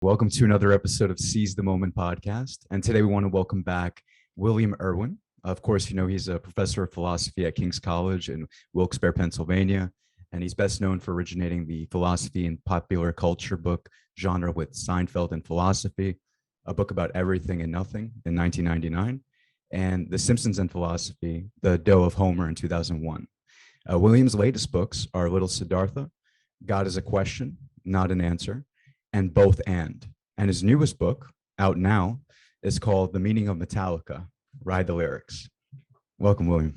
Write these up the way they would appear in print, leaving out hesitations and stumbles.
Welcome to another episode of Seize the Moment podcast. And today we want to welcome back William Irwin. Of course, you know, he's a professor of philosophy at King's College in Wilkes-Barre, Pennsylvania. And he's best known for originating the philosophy and popular culture book genre with Seinfeld and Philosophy, a book about everything and nothing in 1999, and The Simpsons and Philosophy, The Doe of Homer in 2001. William's latest books are Little Siddhartha, God is a Question, Not an Answer, and Both And. And his newest book, out now, is called The Meaning of Metallica, Ride the Lyrics. Welcome, William.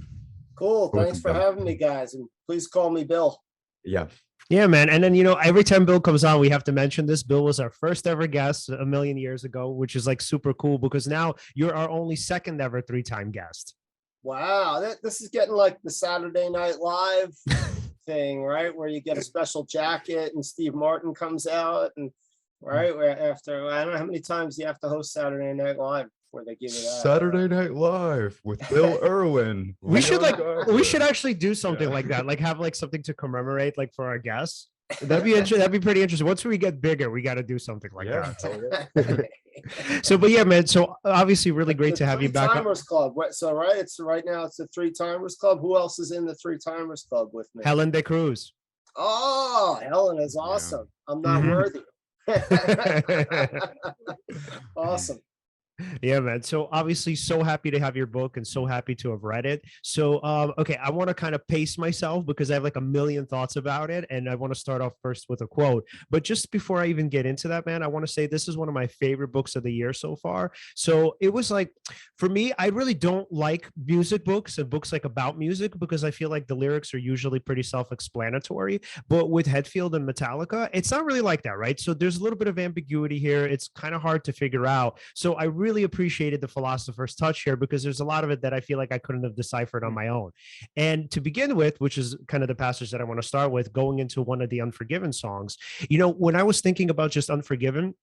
Cool. Thanks for having me, guys. And please call me Bill. Yeah. Yeah, man. And then, every time Bill comes on, we have to mention this. Bill was our first ever guest a million years ago, which is like super cool because now you're our only second ever 3-time guest. Wow. This is getting like the Saturday Night Live thing, right? Where you get a special jacket and Steve Martin comes out and right where after I don't know how many times you have to host Saturday Night Live before they give you that. Saturday Night Live with Bill Irwin. We should actually do something like that, like have like something to commemorate like for our guests. That'd be interesting. That'd be pretty interesting. Once we get bigger, we got to do something like that. So, but yeah, man. So obviously, really great to have you back. Timers Club. So right, it's right now. It's the 3-timers Club. Who else is in the 3-timers Club with me? Helen De Cruz. Oh, Helen is awesome. Yeah. I'm not worthy. Awesome. Yeah, man. So obviously so happy to have your book and so happy to have read it. So, okay, I want to kind of pace myself because I have like a million thoughts about it. And I want to start off first with a quote. But just before I even get into that, man, I want to say this is one of my favorite books of the year so far. So it was like, for me, I really don't like music books and books like about music because I feel like the lyrics are usually pretty self-explanatory. But with Hetfield and Metallica, it's not really like that, right? So there's a little bit of ambiguity here. It's kind of hard to figure out. So I really appreciated the philosopher's touch here because there's a lot of it that I feel like I couldn't have deciphered on my own. And to begin with, which is kind of the passage that I want to start with, going into one of the Unforgiven songs, when I was thinking about just Unforgiven,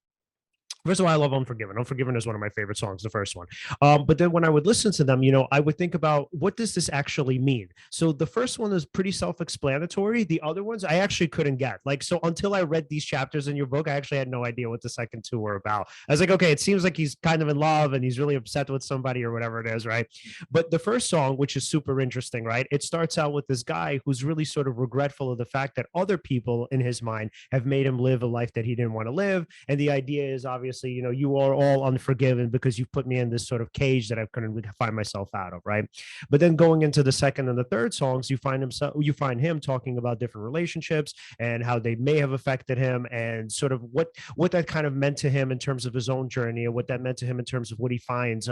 first of all, I love Unforgiven. Unforgiven is one of my favorite songs, the first one. But then when I would listen to them, I would think about what does this actually mean? So the first one is pretty self-explanatory. The other ones I actually couldn't get. So until I read these chapters in your book, I actually had no idea what the second two were about. I was like, okay, it seems like he's kind of in love and he's really upset with somebody or whatever it is, right? But the first song, which is super interesting, right? It starts out with this guy who's really sort of regretful of the fact that other people in his mind have made him live a life that he didn't want to live. And the idea is obviously, you are all unforgiven because you've put me in this sort of cage that I couldn't find myself out of, right? But then going into the second and the third songs, you find him talking about different relationships and how they may have affected him and sort of what that kind of meant to him in terms of his own journey and what that meant to him in terms of what he finds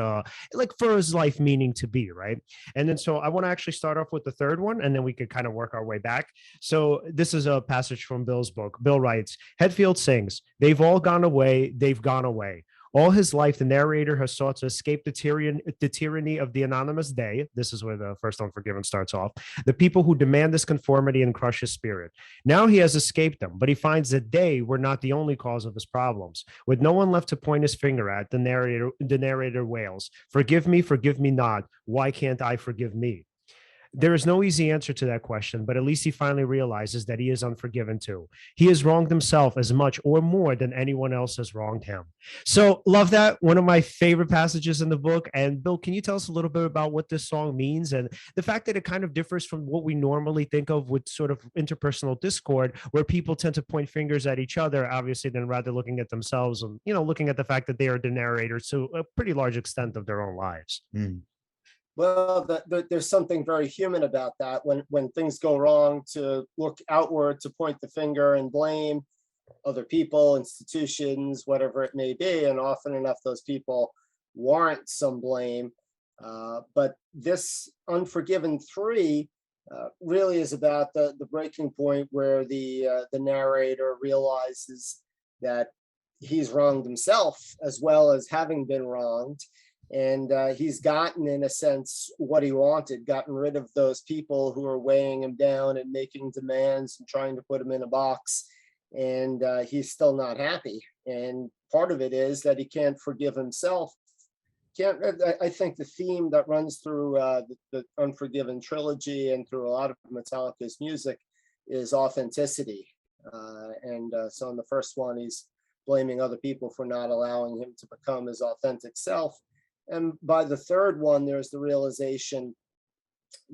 like for his life meaning to be, right? And then so I want to actually start off with the third one and then we could kind of work our way back. So this is a passage from Bill's book. Bill writes, Hetfield sings, "They've all gone away, they've gone away. All his life, the narrator has sought to escape the tyranny of the anonymous they." This is where the first Unforgiven starts off. "The people who demand this conformity and crush his spirit. Now he has escaped them, but he finds that they were not the only cause of his problems. With no one left to point his finger at, the narrator wails, forgive me not. Why can't I forgive me?" There is no easy answer to that question, but at least he finally realizes that he is unforgiven too. He has wronged himself as much or more than anyone else has wronged him. So love that. One of my favorite passages in the book. And Bill, can you tell us a little bit about what this song means and the fact that it kind of differs from what we normally think of with sort of interpersonal discord, where people tend to point fingers at each other, obviously, than rather looking at themselves and, looking at the fact that they are the narrators to a pretty large extent of their own lives. Mm. Well, there's something very human about that when things go wrong, to look outward, to point the finger and blame other people, institutions, whatever it may be. And often enough, those people warrant some blame. But this Unforgiven 3 really is about the breaking point where the narrator realizes that he's wronged himself as well as having been wronged. And he's gotten, in a sense, what he wanted, gotten rid of those people who are weighing him down and making demands and trying to put him in a box. And he's still not happy. And part of it is that he can't forgive himself. I think the theme that runs through the Unforgiven trilogy and through a lot of Metallica's music is authenticity. So in the first one, he's blaming other people for not allowing him to become his authentic self. And by the third one, there's the realization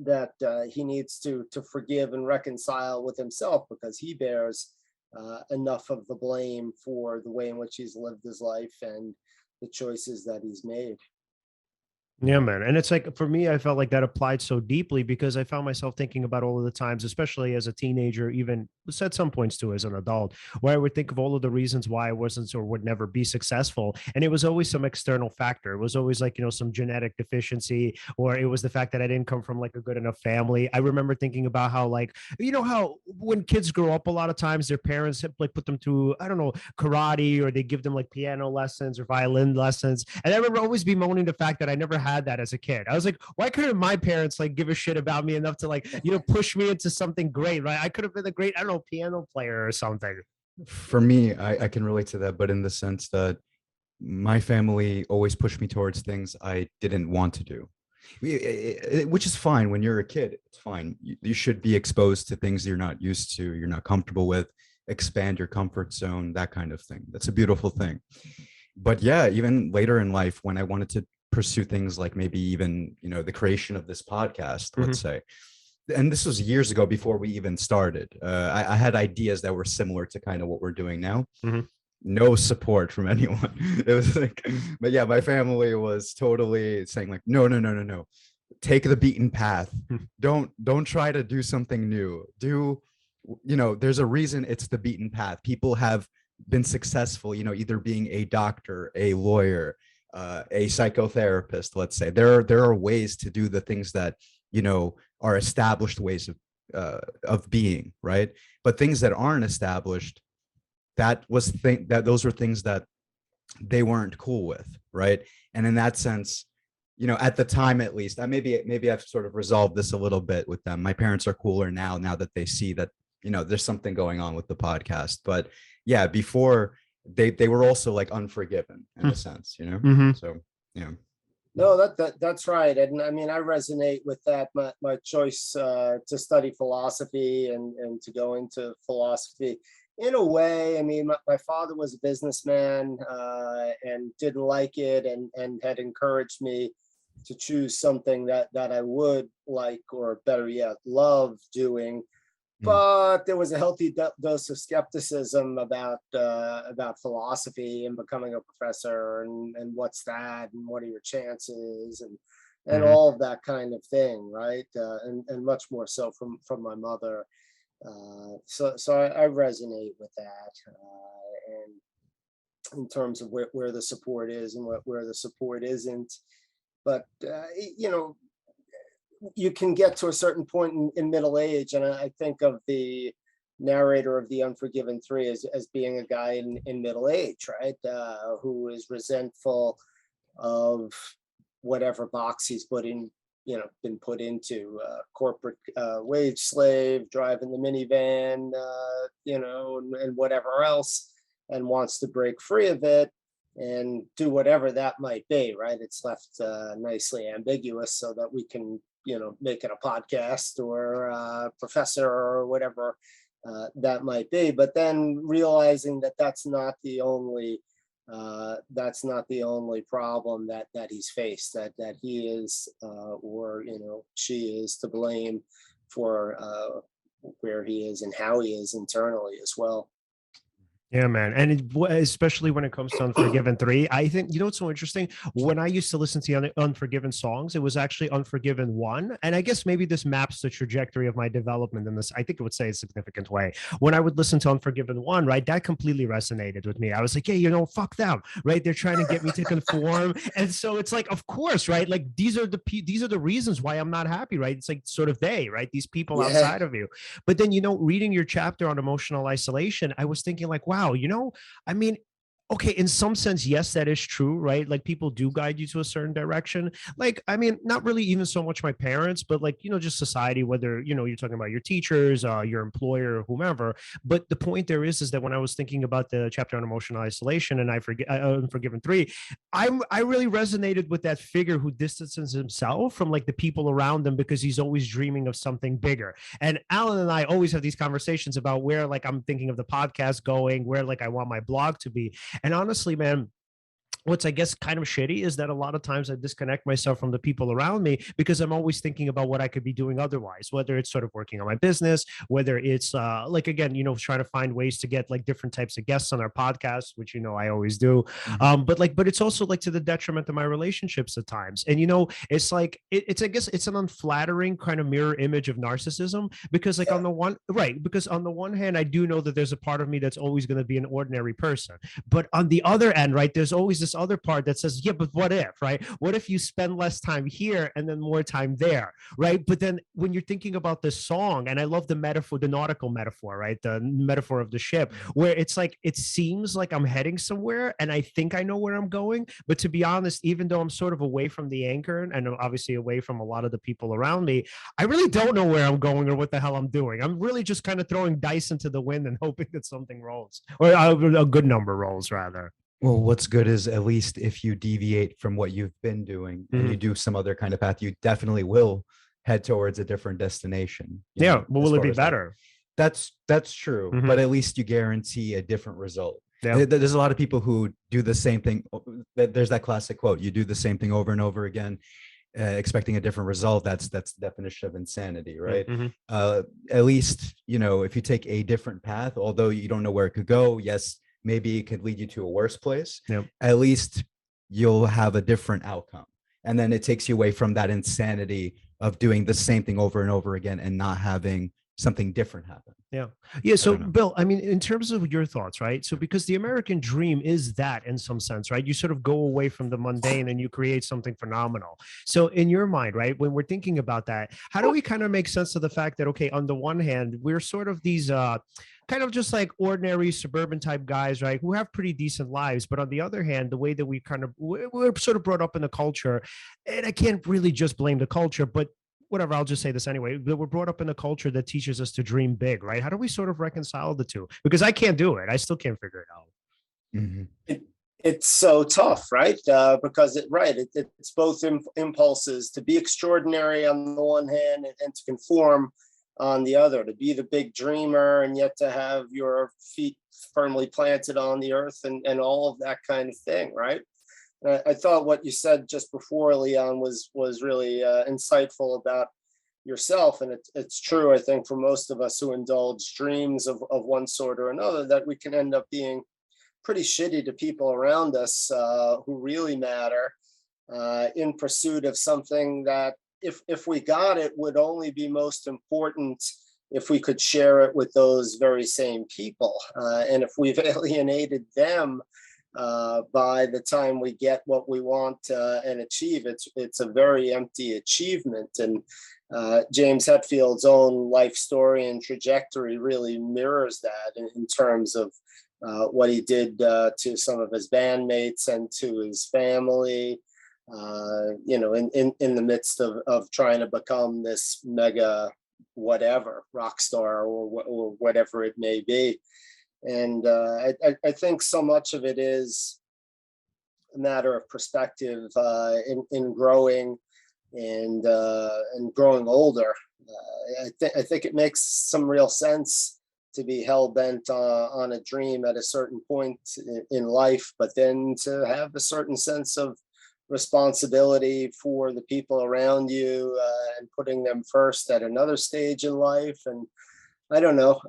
that he needs to forgive and reconcile with himself, because he bears enough of the blame for the way in which he's lived his life and the choices that he's made. Yeah, man. And it's like, for me, I felt like that applied so deeply because I found myself thinking about all of the times, especially as a teenager, even at some points too, as an adult, where I would think of all of the reasons why I wasn't or would never be successful. And it was always some external factor. It was always like, some genetic deficiency, or it was the fact that I didn't come from like a good enough family. I remember thinking about how, like, how when kids grow up, a lot of times their parents like put them through, I don't know, karate, or they give them like piano lessons or violin lessons. And I remember always bemoaning the fact that I never had that as a kid. I was like, why couldn't my parents like give a shit about me enough to like, push me into something great, right? I could have been a great, I don't know, piano player or something. For me, I can relate to that, but in the sense that my family always pushed me towards things I didn't want to do, which is fine. When you're a kid, it's fine. You should be exposed to things you're not used to, you're not comfortable with, expand your comfort zone, that kind of thing. That's a beautiful thing. But yeah, even later in life, when I wanted to pursue things like maybe even, the creation of this podcast, let's say, and this was years ago before we even started, I had ideas that were similar to kind of what we're doing now. No support from anyone. It was like, but yeah, my family was totally saying like, no, take the beaten path. Don't try to do something new. There's a reason it's the beaten path. People have been successful, either being a doctor, a lawyer, a psychotherapist, let's say. There are ways to do the things that are established ways of being, right? But things that aren't established, those were things that they weren't cool with, right? And in that sense, at the time, at least, maybe I've sort of resolved this a little bit with them. My parents are cooler now that they see that there's something going on with the podcast. But yeah, before they were also like unforgiven in a sense, So yeah. No, that's right. And I mean, I resonate with that. My choice to study philosophy and to go into philosophy, in a way, I mean, my father was a businessman and didn't like it, and had encouraged me to choose something that I would like, or better yet, love doing. But there was a healthy dose of skepticism about philosophy and becoming a professor, and what's that, and what are your chances, and all of that kind of thing, right? And much more so from my mother. So I resonate with that, and in terms of where the support is and where the support isn't. But you can get to a certain point in middle age, and I think of the narrator of the Unforgiven 3 as being a guy in middle age, right? Who is resentful of whatever box he's been put into, corporate wage slave, driving the minivan, and whatever else, and wants to break free of it and do whatever that might be, right? It's left nicely ambiguous so that we can make it a podcast or a professor or whatever that might be. But then realizing that that's not the only problem that he's faced, that he is or she is to blame for where he is and how he is internally as well. Yeah, man. And especially when it comes to Unforgiven 3, I think, what's so interesting? When I used to listen to the Unforgiven songs, it was actually Unforgiven 1. And I guess maybe this maps the trajectory of my development in this, I think it would say, a significant way. When I would listen to Unforgiven 1, right, that completely resonated with me. I was like, yeah, fuck them, right? They're trying to get me to conform. And so it's like, of course, right? Like these are the reasons why I'm not happy, right? It's like sort of right? These people outside of you. But then, reading your chapter on emotional isolation, I was thinking like, wow, I mean, Okay, in some sense, yes, that is true, right? Like people do guide you to a certain direction. Like, I mean, not really even so much my parents, but like, just society, whether, you're talking about your teachers, your employer, whomever. But the point there is that when I was thinking about the chapter on emotional isolation and I forget Unforgiven 3, I really resonated with that figure who distances himself from like the people around him because he's always dreaming of something bigger. And Alan and I always have these conversations about where like I'm thinking of the podcast going, where like I want my blog to be. And honestly, man, what's I guess kind of shitty is that a lot of times I disconnect myself from the people around me because I'm always thinking about what I could be doing otherwise, whether it's sort of working on my business, whether it's like again, trying to find ways to get like different types of guests on our podcast, which I always do. But it's also like to the detriment of my relationships at times. And it's like it's I guess it's an unflattering kind of mirror image of narcissism because like Yeah. on the one right, because on the one hand, I do know that there's a part of me that's always going to be an ordinary person. But on the other end, right, there's always this other part that says, yeah, but what if, right? What if you spend less time here and then more time there, right? But then when you're thinking about this song, and I love the metaphor, the nautical metaphor, right? The metaphor of the ship, where it's like, it seems like I'm heading somewhere and I think I know where I'm going. But to be honest, even though I'm sort of away from the anchor and obviously away from a lot of the people around me, I really don't know where I'm going or what the hell I'm doing. I'm really just kind of throwing dice into the wind and hoping that something rolls, or a good number rolls, rather. Well, what's good is at least if you deviate from what you've been doing and you do some other kind of path, you definitely will head towards a different destination. Yeah, but as will it far be as that. better? That's true, but at least you guarantee a different result. Yeah. There's a lot of people who do the same thing. There's that classic quote: "You do the same thing over and over again, expecting a different result." That's the definition of insanity, right? At least if you take a different path, although you don't know where it could go, yes, maybe it could lead you to a worse place. Yep. At least you'll have a different outcome, and then it takes you away from that insanity of doing the same thing over and over again and not having something different happen. Yeah. So Bill, I mean, in terms of your thoughts, right? So because the American dream is that in some sense, right? You sort of go away from the mundane and you create something phenomenal. So in your mind, right, when we're thinking about that, how do we kind of make sense of the fact that, okay, on the one hand, we're sort of these kind of just like ordinary suburban type guys, right, who have pretty decent lives, but on the other hand, the way that we're sort of brought up in the culture, and I can't really just blame the culture, but whatever, I'll just say this anyway, that we're brought up in a culture that teaches us to dream big, right? How do we sort of reconcile the two? Because I can't do it. I still can't figure it out. It's so tough, right? Because it's both impulses to be extraordinary on the one hand and to conform on the other, to be the big dreamer and yet to have your feet firmly planted on the earth and all of that kind of thing, right? I thought what you said just before, Leon, was really insightful about yourself. And it's true, I think, for most of us who indulge dreams of one sort or another, that we can end up being pretty shitty to people around us who really matter in pursuit of something that, if we got it, would only be most important if we could share it with those very same people. And if we've alienated them, by the time we get what we want and achieve, it's a very empty achievement. And James Hetfield's own life story and trajectory really mirrors that in terms of what he did to some of his bandmates and to his family, in the midst of trying to become this mega whatever rock star or whatever it may be. And I think so much of it is a matter of perspective in growing and growing older. I think it makes some real sense to be hell bent on a dream at a certain point in life, but then to have a certain sense of responsibility for the people around you and putting them first at another stage in life. And I don't know.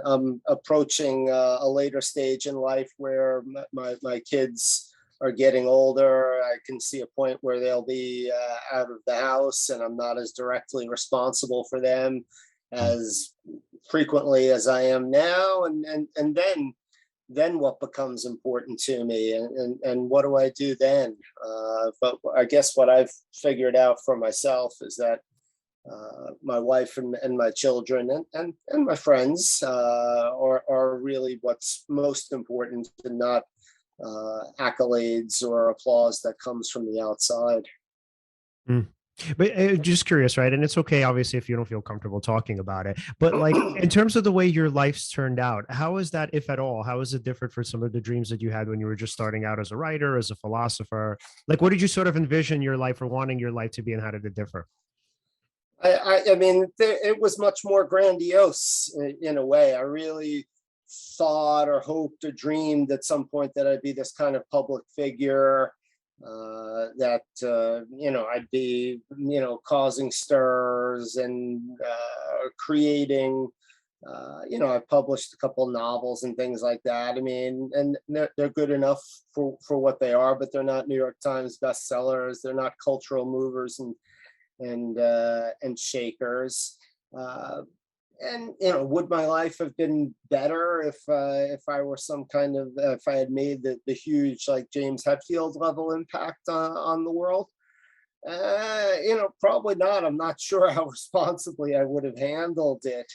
I'm approaching a later stage in life where my kids are getting older. I can see a point where they'll be out of the house, and I'm not as directly responsible for them as frequently as I am now. And then what becomes important to me, and what do I do then? But I guess what I've figured out for myself is that my wife and my children and my friends are really what's most important, and not accolades or applause that comes from the outside. Mm. But just curious, right? And it's okay, obviously, if you don't feel comfortable talking about it. But like, in terms of the way your life's turned out, how is that, if at all? How is it different for some of the dreams that you had when you were just starting out as a writer, as a philosopher? Like, what did you sort of envision your life or wanting your life to be, and how did it differ? I mean, it was much more grandiose in a way. I really thought or hoped or dreamed at some point that I'd be this kind of public figure, that I'd be causing stirs and creating. I published a couple novels and things like that. I mean, and they're good enough for what they are, but they're not New York Times bestsellers. They're not cultural movers and shakers. And would my life have been better if I were some kind of if I had made the huge, like, James Hetfield level impact on the world? Probably not. I'm not sure how responsibly I would have handled it.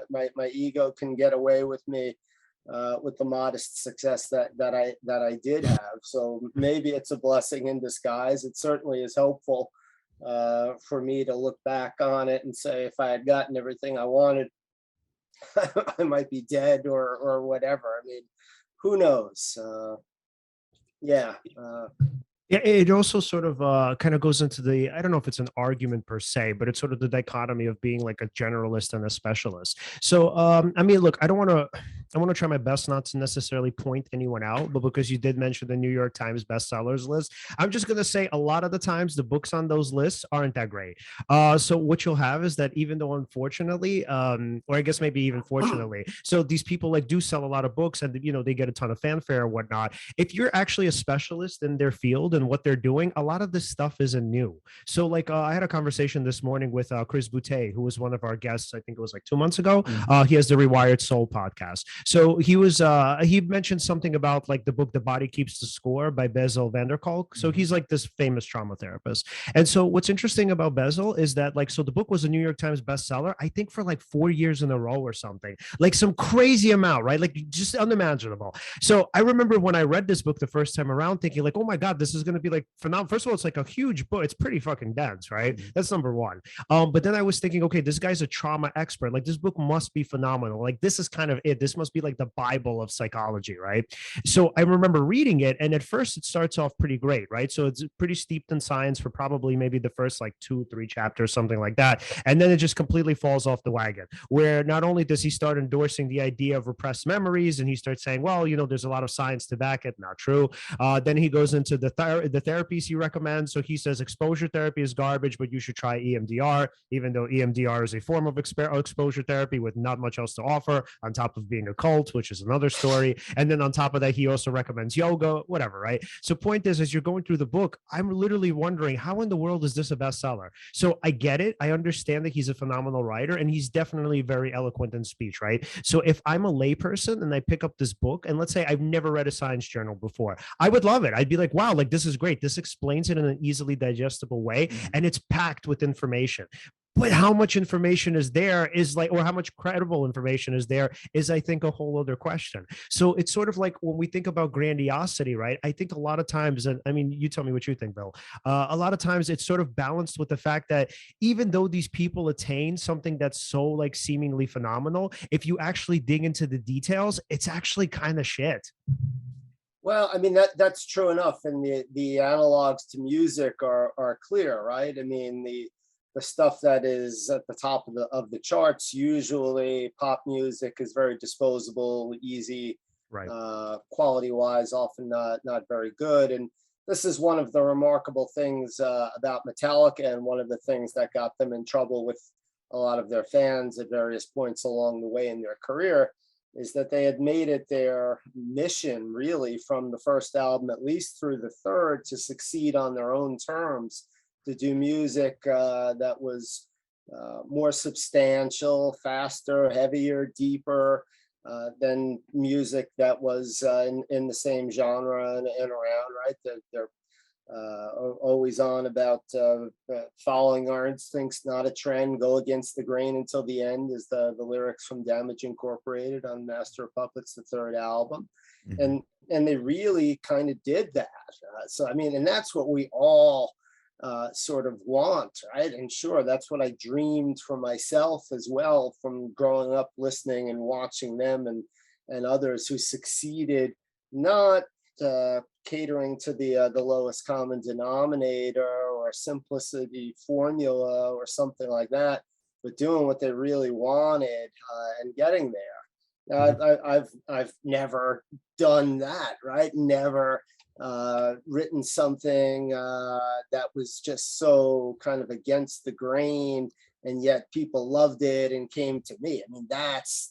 My ego can get away with me with the modest success that I did have. So maybe it's a blessing in disguise. It certainly is helpful for me to look back on it and say, if I had gotten everything I wanted, I might be dead or whatever. I mean, who knows? Yeah. Yeah, it also sort of kind of goes into the, I don't know if it's an argument per se, but it's sort of the dichotomy of being like a generalist and a specialist. So, I mean, look, I want to try my best not to necessarily point anyone out, but because you did mention the New York Times bestsellers list, I'm just going to say a lot of the times the books on those lists aren't that great. So what you'll have is that, even though unfortunately, or I guess maybe even fortunately, so these people like do sell a lot of books, and they get a ton of fanfare and whatnot. If you're actually a specialist in their field and what they're doing, a lot of this stuff isn't new. So like, I had a conversation this morning with Chris Boutte, who was one of our guests, I think it was like 2 months ago. He has the Rewired Soul podcast. So he mentioned something about like the book The Body Keeps the Score by Bessel van der Kolk. So he's like this famous trauma therapist. And so what's interesting about Bessel is that, like, so the book was a New York Times bestseller, I think, for like 4 years in a row or something, like some crazy amount, right? Like, just unimaginable. So I remember when I read this book the first time around thinking like, oh my God, this is going to be like phenomenal. First of all, it's like a huge book. It's pretty fucking dense, right? That's number one. But then I was thinking, okay, this guy's a trauma expert. Like, this book must be phenomenal. Like, this is kind of it. This must be like the Bible of psychology, right? So I remember reading it, and at first it starts off pretty great, right? So it's pretty steeped in science for probably maybe the first like 2-3 chapters, something like that. And then it just completely falls off the wagon, where not only does he start endorsing the idea of repressed memories, and he starts saying, well, there's a lot of science to back it. Not true. Then he goes into the therapies he recommends. So he says exposure therapy is garbage, but you should try EMDR, even though EMDR is a form of exposure therapy with not much else to offer, on top of being a cult, which is another story. And then on top of that, he also recommends yoga, whatever, right? So point is, as you're going through the book, I'm literally wondering, how in the world is this a bestseller? So I get it. I understand that he's a phenomenal writer, and he's definitely very eloquent in speech, right? So if I'm a layperson and I pick up this book, and let's say I've never read a science journal before, I would love it. I'd be like, wow, like, this is great. This explains it in an easily digestible way, and it's packed with information. But how much information is there is like, or how much credible information is there is, I think, a whole other question. So it's sort of like when we think about grandiosity, right? I think a lot of times, and I mean, you tell me what you think, Bill. A lot of times it's sort of balanced with the fact that even though these people attain something that's so like seemingly phenomenal, if you actually dig into the details, it's actually kind of shit. Well, I mean, that's true enough, and the analogs to music are clear, right? I mean, the stuff that is at the top of the charts, usually pop music, is very disposable, easy, right? Quality wise, often not very good. And this is one of the remarkable things about Metallica, and one of the things that got them in trouble with a lot of their fans at various points along the way in their career, is that they had made it their mission, really, from the first album at least through the third, to succeed on their own terms, to do music that was more substantial, faster, heavier, deeper than music that was in the same genre and around, right? They're always on about following our instincts, not a trend, go against the grain until the end, is the lyrics from Damage Incorporated on Master of Puppets, the third album. And they really kind of did that. So I mean, and that's what we all sort of want, right? And sure, that's what I dreamed for myself as well, from growing up listening and watching them and others who succeeded, not catering to the lowest common denominator or simplicity formula or something like that, but doing what they really wanted and getting there. I've never done that, right? Never written something that was just so kind of against the grain, and yet people loved it and came to me. I mean, that's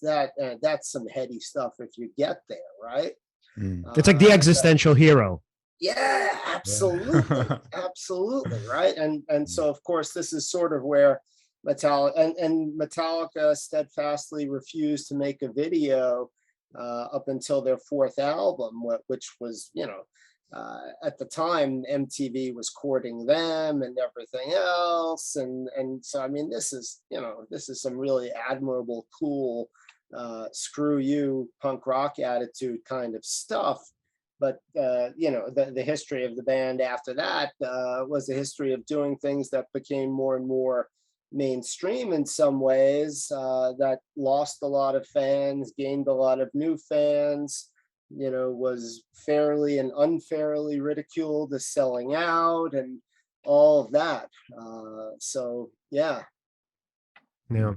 some heady stuff if you get there, right? It's like the existential hero. Yeah, absolutely. Absolutely, right? And so of course this is sort of where Metallica steadfastly refused to make a video up until their fourth album, which was, at the time MTV was courting them and everything else, and so I mean, this is some really admirable, cool, screw you punk rock attitude kind of stuff. But the history of the band after that was a history of doing things that became more and more mainstream in some ways, that lost a lot of fans, gained a lot of new fans, was fairly and unfairly ridiculed as selling out and all of that. So yeah. No,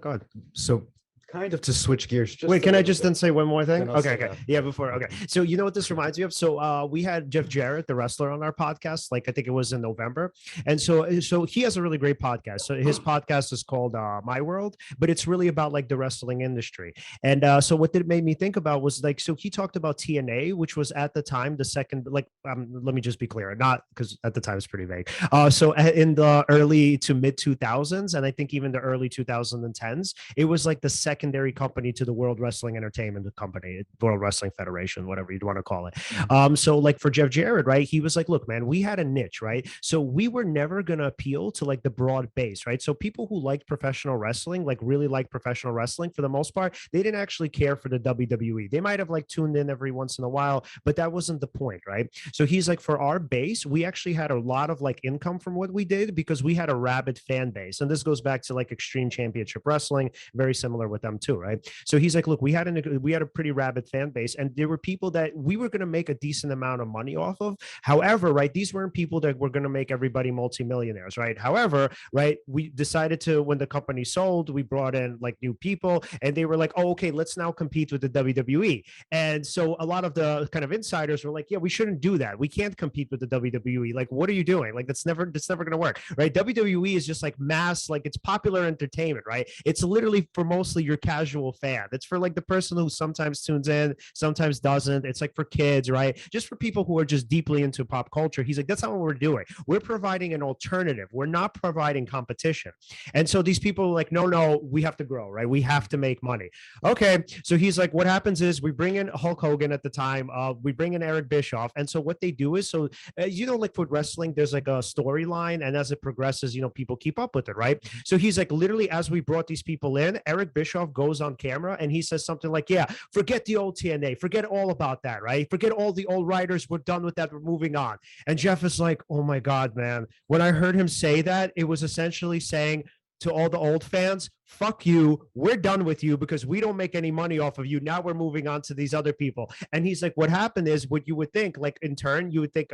God. So kind of to switch gears. Wait, can I just then say one more thing? Okay. Yeah, before. Okay. So you know what this reminds me of? So we had Jeff Jarrett, the wrestler, on our podcast, like I think it was in November. And so he has a really great podcast. So his podcast is called My World, but it's really about like the wrestling industry. And so what it made me think about was like, so he talked about TNA, which was at the time the second, like, let me just be clear, not because at the time it's pretty vague. So in the early to mid 2000s, and I think even the early 2010s, it was like the secondary company to the World Wrestling Entertainment Company, World Wrestling Federation, whatever you'd want to call it. So like for Jeff Jarrett, right, he was like, look, man, we had a niche, right? So we were never going to appeal to like the broad base, right? So people who liked professional wrestling, like really liked professional wrestling, for the most part, they didn't actually care for the WWE. They might have like tuned in every once in a while, but that wasn't the point, right? So he's like, for our base, we actually had a lot of like income from what we did because we had a rabid fan base. And this goes back to like Extreme Championship Wrestling, very similar with them too, right? So he's like, look, we had a pretty rabid fan base, and there were people that we were going to make a decent amount of money off of. However, right, these weren't people that were going to make everybody multimillionaires, right? However, right, we decided to, when the company sold, we brought in like new people, and they were like, oh, okay, let's now compete with the WWE. And so a lot of the kind of insiders were like, yeah, we shouldn't do that. We can't compete with the WWE. Like, what are you doing? Like, that's never going to work, right? WWE is just like mass, like it's popular entertainment, right? It's literally for mostly your casual fan. It's for like the person who sometimes tunes in, sometimes doesn't. It's like for kids, right? Just for people who are just deeply into pop culture. He's like, that's not what we're doing. We're providing an alternative. We're not providing competition. And so these people are like, no, we have to grow, right? We have to make money. Okay. So he's like, what happens is we bring in Hulk Hogan at the time. We bring in Eric Bischoff. And so what they do is, so, like for wrestling, there's like a storyline. And as it progresses, people keep up with it, right? So he's like, literally, as we brought these people in, Eric Bischoff goes on camera and he says something like, yeah, forget the old TNA, forget all about that, right? Forget all the old writers, we're done with that, we're moving on. And Jeff is like, oh my God, man. When I heard him say that, it was essentially saying to all the old fans, fuck you, we're done with you because we don't make any money off of you. Now we're moving on to these other people. And he's like, what happened is, what you would think, like in turn, you would think,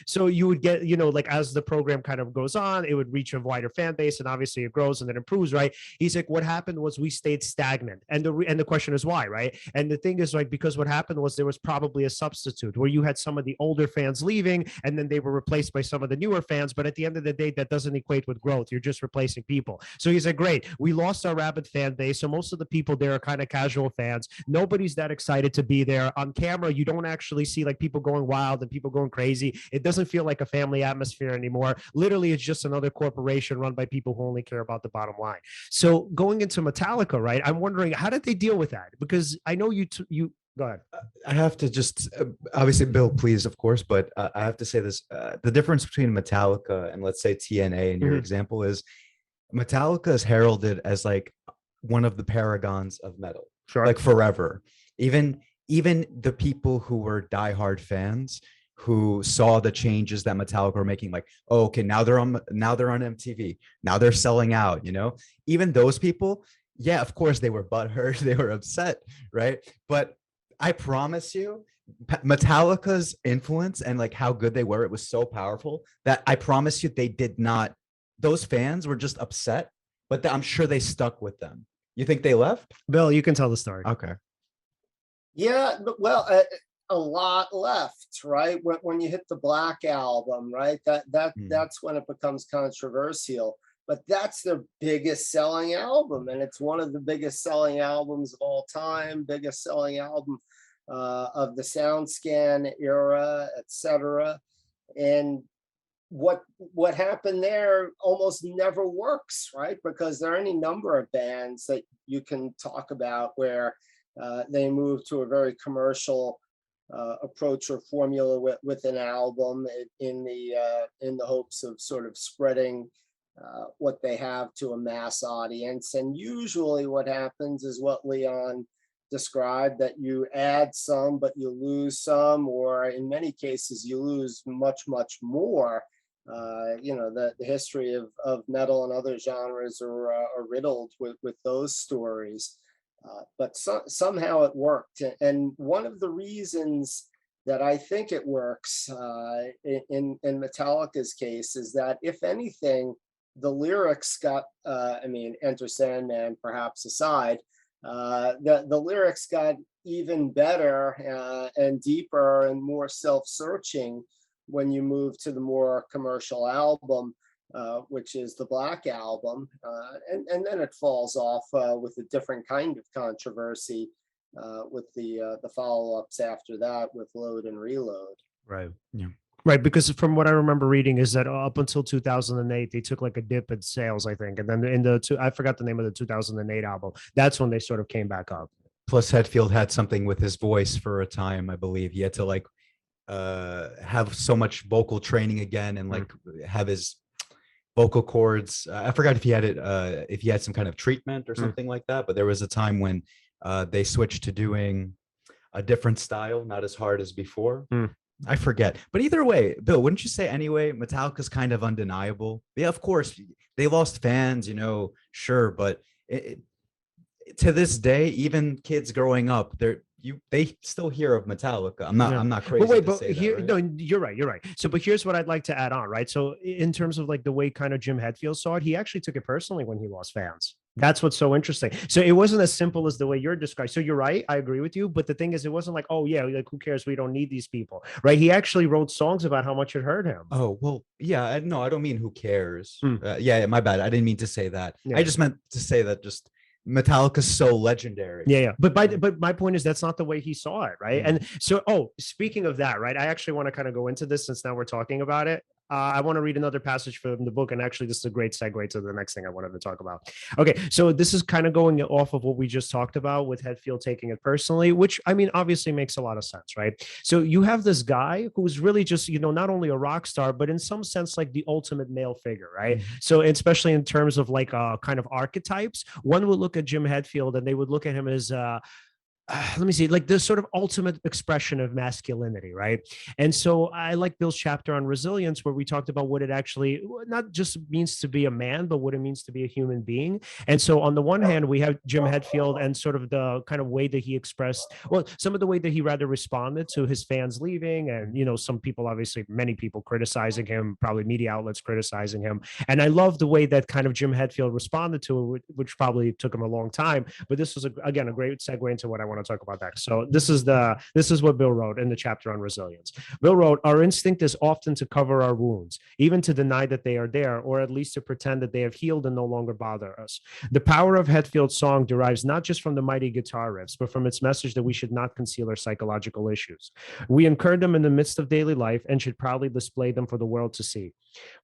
so you would get, like as the program kind of goes on, it would reach a wider fan base, and obviously it grows and then improves, right? He's like, what happened was we stayed stagnant. And the question is why, right? And the thing is, like, because what happened was there was probably a substitute where you had some of the older fans leaving and then they were replaced by some of the newer fans. But at the end of the day, that doesn't equate with growth. You're just replacing people. So he's like, great, we lost our rabid fan base. So most of the people there are kind of casual fans. Nobody's that excited to be there. On camera, you don't actually see like people going wild and people going crazy. It doesn't feel like a family atmosphere anymore. Literally, it's just another corporation run by people who only care about the bottom line. So going into Metallica, right? I'm wondering, how did they deal with that? Because I know you go ahead. I have to just, obviously, Bill, please, of course, but I have to say this. The difference between Metallica and, let's say, TNA in your example is Metallica is heralded as like one of the paragons of metal, sure, like forever. Even even the people who were diehard fans who saw the changes that Metallica were making, like, oh, okay, now they're on MTV, now they're selling out, even those people, yeah, of course they were butthurt, they were upset, right? But I promise you, Metallica's influence and like how good they were, it was so powerful that I promise you they did not, those fans were just upset, but I'm sure they stuck with them. You think they left? Bill, you can tell the story. Okay. Yeah, but well, a lot left, right? When you hit the Black Album, right? That's when it becomes controversial. But that's their biggest selling album, and it's one of the biggest selling albums of all time, biggest selling album of the SoundScan era, etc. And what happened there almost never works, right? Because there are any number of bands that you can talk about where they move to a very commercial approach or formula with an album in the hopes of sort of spreading what they have to a mass audience. And usually what happens is what Leon described, that you add some, but you lose some, or in many cases, you lose much, much more. The history of metal and other genres are riddled with those stories. But somehow it worked. And one of the reasons that I think it works in Metallica's case is that, if anything, the lyrics got, Enter Sandman perhaps aside, the lyrics got even better and deeper and more self-searching when you move to the more commercial album, which is the Black Album. And then it falls off with a different kind of controversy with the follow-ups after that with Load and Reload. Right. Yeah. Right, because from what I remember reading is that up until 2008, they took like a dip in sales, I think. And then I forgot the name of the 2008 album. That's when they sort of came back up. Plus Hetfield had something with his voice for a time, I believe. He had to like have so much vocal training again and like have his vocal cords. I forgot if he had if he had some kind of treatment or something like that. But there was a time when they switched to doing a different style, not as hard as before. I forget. But either way, Bill, wouldn't you say anyway, Metallica's kind of undeniable? Yeah, of course, they lost fans, sure. But to this day, even kids growing up, they still hear of Metallica. I'm not crazy. But no, you're right. So, but here's what I'd like to add on, right? So in terms of like the way kind of Jim Hetfield saw it, he actually took it personally when he lost fans. That's what's so interesting. So it wasn't as simple as the way you're describing. So you're right. I agree with you. But the thing is, it wasn't like, oh yeah, like who cares? We don't need these people, right? He actually wrote songs about how much it hurt him. Oh, well, yeah. No, I don't mean who cares. Yeah, my bad. I didn't mean to say that. Yeah. I just meant to say that just Metallica's so legendary. Yeah. But my point is that's not the way he saw it, right? And so, speaking of that, right? I actually want to kind of go into this since now we're talking about it. I want to read another passage from the book, and actually this is a great segue to the next thing I wanted to talk about. Okay, so this is kind of going off of what we just talked about with Hetfield taking it personally, which I mean obviously makes a lot of sense, right? So you have this guy who's really just not only a rock star, but in some sense like the ultimate male figure, right? So especially in terms of like kind of archetypes, one would look at Jim Hetfield and they would look at him as let me see, like the sort of ultimate expression of masculinity, right? And so I like Bill's chapter on resilience, where we talked about what it actually not just means to be a man, but what it means to be a human being. And so on the one hand, we have Jim Hetfield and sort of the kind of way that he expressed, well, some of the way that he rather responded to his fans leaving, and some people, obviously many people criticizing him, probably media outlets criticizing him. And I love the way that kind of Jim Hetfield responded to it, which probably took him a long time. But this was again a great segue into what I want to talk about next. So this is what Bill wrote in the chapter on resilience. Bill wrote, "Our instinct is often to cover our wounds, even to deny that they are there, or at least to pretend that they have healed and no longer bother us. The power of Hetfield's song derives not just from the mighty guitar riffs, but from its message that we should not conceal our psychological issues. We incur them in the midst of daily life and should proudly display them for the world to see.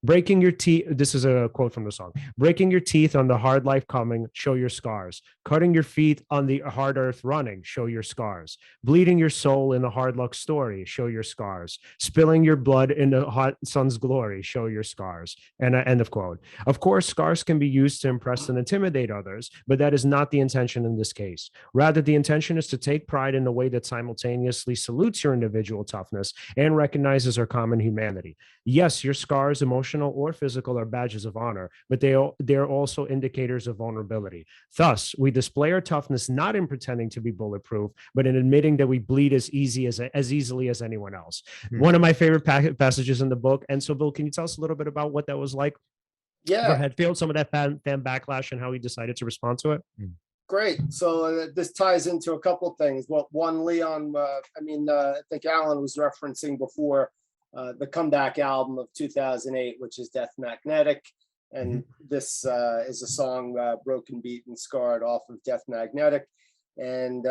Breaking your teeth. This is a quote from the song. Breaking your teeth on the hard life coming, show your scars. Cutting your feet on the hard earth running, show your scars. Bleeding your soul in the hard luck story, show your scars. Spilling your blood in the hot sun's glory, show your scars. And end of quote. Of course, scars can be used to impress and intimidate others, but that is not the intention in this case. Rather, the intention is to take pride in the way that simultaneously salutes your individual toughness and recognizes our common humanity. Yes, your scars, emotional or physical, are badges of honor, but they're also indicators of vulnerability. Thus, we display our toughness not in pretending to be bulletproof, but in admitting that we bleed as easily as anyone else. One of my favorite passages in the book. And so, Bill, can you tell us a little bit about what that was like for Yeah, Hetfield, some of that fan backlash, and how he decided to respond to it? great. So this ties into a couple things. Well, one, Leon, I think Alan was referencing before the comeback album of 2008, which is Death Magnetic. And this is a song, Broken, Beaten, Scarred, off of Death Magnetic. And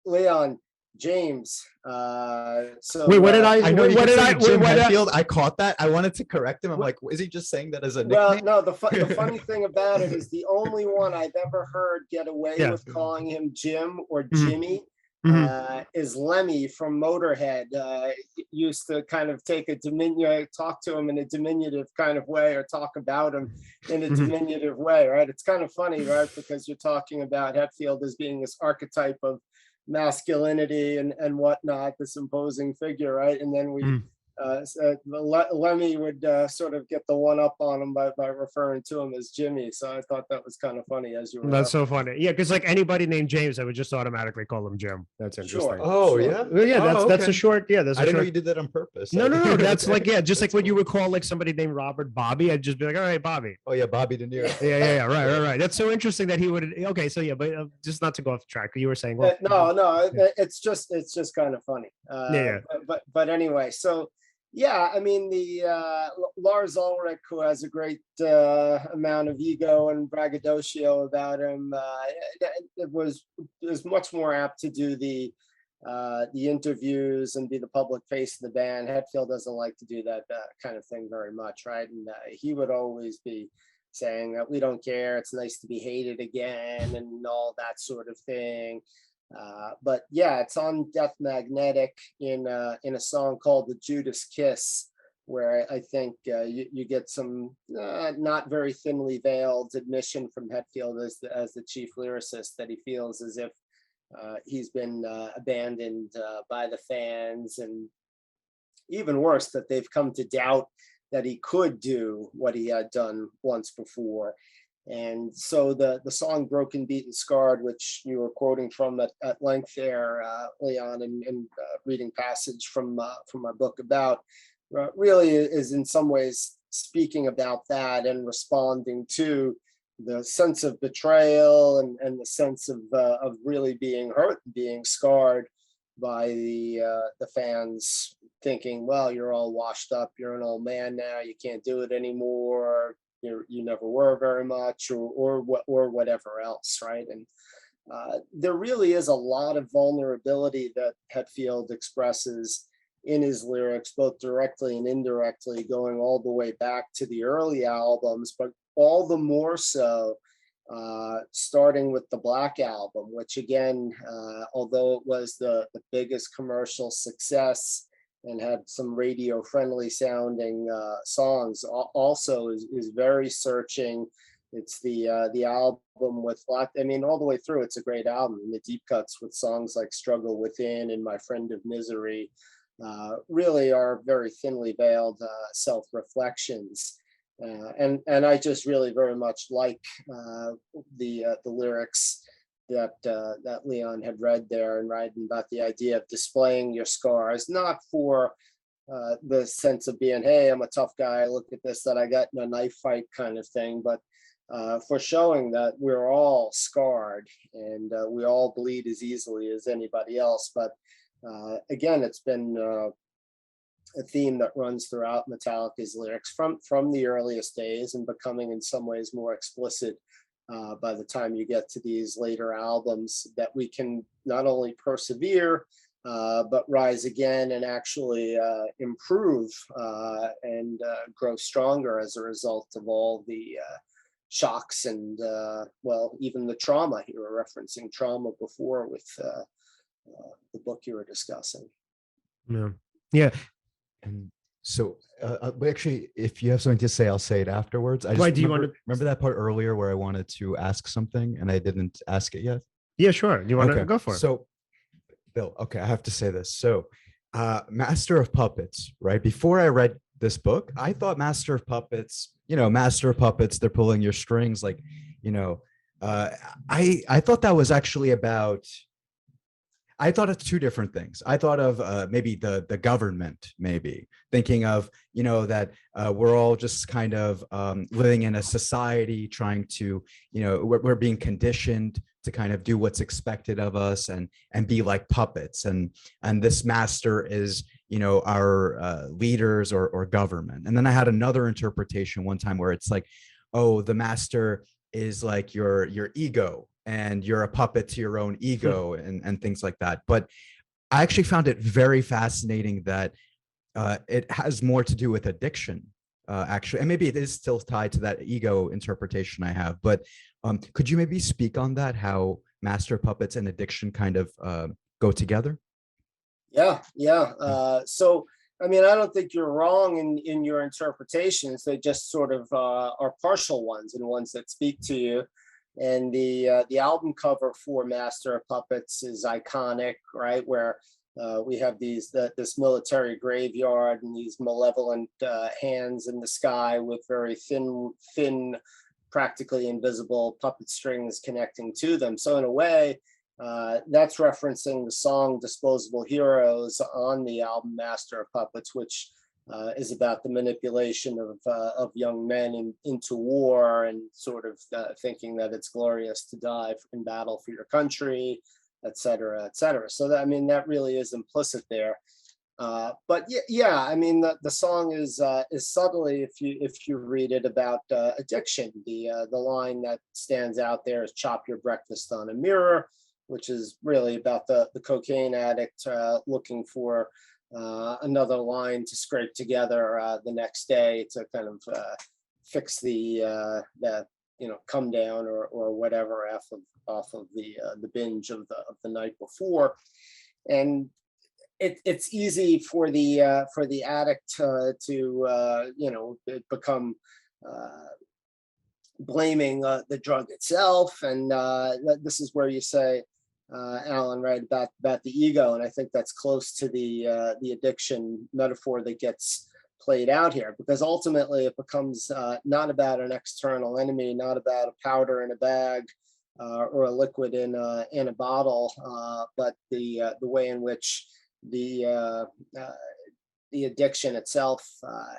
Leon, James. So Wait, what did I know you what kept did I? saying Jim what did I- Hetfield. I caught that. I wanted to correct him. I'm like, is he just saying that as a Well, nickname? no, the funny thing about it is the only one I've ever heard get away Yeah. with calling him Jim or Mhm. Jimmy is Lemmy from Motorhead. Used to kind of take talk to him in a diminutive kind of way, or talk about him in a diminutive way, right? It's kind of funny, right? Because you're talking about Hetfield as being this archetype of masculinity and whatnot, this imposing figure, right? And then Lemmy would sort of get the one up on him by referring to him as Jimmy. So I thought that was kind of funny as you were. That's so funny. Yeah, because like anybody named James, I would just automatically call him Jim. That's interesting. Sure. Oh, Sure. yeah. Well, yeah, that's okay. a short. Yeah, that's. I a didn't know short, you did that on purpose. No. That's Okay. like, yeah, just like That's when you cool. would call like somebody named Robert Bobby, I'd just be like, all right, Bobby. Oh yeah, Bobby De Niro. Yeah, right. That's so interesting that he would. Okay, so yeah, but just not to go off track. You were saying, well, No, yeah. it's just kind of funny. Yeah. But anyway, so yeah, I mean the Lars Ulrich, who has a great amount of ego and braggadocio about him, it was much more apt to do the interviews and be the public face of the band. Hetfield doesn't like to do that kind of thing very much, right? And he would always be saying that we don't care, it's nice to be hated again, and all that sort of thing. But yeah, it's on Death Magnetic in a song called The Judas Kiss, where I think you get some not very thinly veiled admission from Hetfield as the chief lyricist, that he feels as if he's been abandoned by the fans, and even worse, that they've come to doubt that he could do what he had done once before. And so the song Broken, Beaten, Scarred, which you were quoting from at length there, Leon, and reading passage from my book about, really is in some ways speaking about that and responding to the sense of betrayal and the sense of really being hurt, being scarred by the fans thinking, well, you're all washed up, you're an old man now, you can't do it anymore, you never were very much, or whatever else, right? And there really is a lot of vulnerability that Hetfield expresses in his lyrics, both directly and indirectly, going all the way back to the early albums, but all the more so starting with the Black Album, which again, although it was the biggest commercial success and had some radio friendly sounding songs, also is very searching. It's the album with all the way through, it's a great album. The deep cuts with songs like Struggle Within and My Friend of Misery really are very thinly veiled self-reflections. And I just really very much like the lyrics that Leon had read there, and writing about the idea of displaying your scars, not for the sense of being, hey, I'm a tough guy, look at this that I got in a knife fight kind of thing, but for showing that we're all scarred and we all bleed as easily as anybody else. But again, it's been a theme that runs throughout Metallica's lyrics from the earliest days, and becoming in some ways more explicit by the time you get to these later albums, that we can not only persevere but rise again and actually improve and grow stronger as a result of all the shocks and, well, even the trauma. You were referencing trauma before with the book you were discussing. Yeah. Yeah. And so, but actually, if you have something to say, I'll say it afterwards. I just Why do you want to? remember that part earlier where I wanted to ask something and I didn't ask it yet? Yeah, sure. You want to Okay. go for it? So, Bill, okay, I have to say this. So, Master of Puppets, right? Before I read this book, I thought Master of Puppets, Master of Puppets, they're pulling your strings, like, you know, I thought that was actually about. I thought of two different things. I thought of maybe the government, maybe thinking of that we're all just kind of living in a society, trying to we're being conditioned to kind of do what's expected of us and be like puppets, and this master is our leaders or government. And then I had another interpretation one time where it's like, oh, the master is like your ego, and you're a puppet to your own ego and things like that. But I actually found it very fascinating that it has more to do with addiction, actually. And maybe it is still tied to that ego interpretation I have. But could you maybe speak on that, how master puppets and addiction kind of go together? Yeah. So, I mean, I don't think you're wrong in your interpretations. They just sort of are partial ones and ones that speak to you. And the album cover for Master of Puppets is iconic, right? Where we have this military graveyard and these malevolent hands in the sky with very thin, practically invisible puppet strings connecting to them. So in a way, that's referencing the song "Disposable Heroes" on the album Master of Puppets, which is about the manipulation of young men into war and sort of thinking that it's glorious to die in battle for your country, et cetera, et cetera. So that, I mean, that really is implicit there. But yeah, I mean, the song is subtly, if you read it, about addiction. The line that stands out there is "Chop your breakfast on a mirror," which is really about the cocaine addict looking for another line to scrape together the next day to kind of fix the come down or whatever off of the binge of the night before. And it's easy for the addict to become blaming the drug itself, and this is where you say, Alan, right, about the ego, and I think that's close to the addiction metaphor that gets played out here, because ultimately it becomes not about an external enemy, not about a powder in a bag or a liquid in a bottle, but the way in which the addiction itself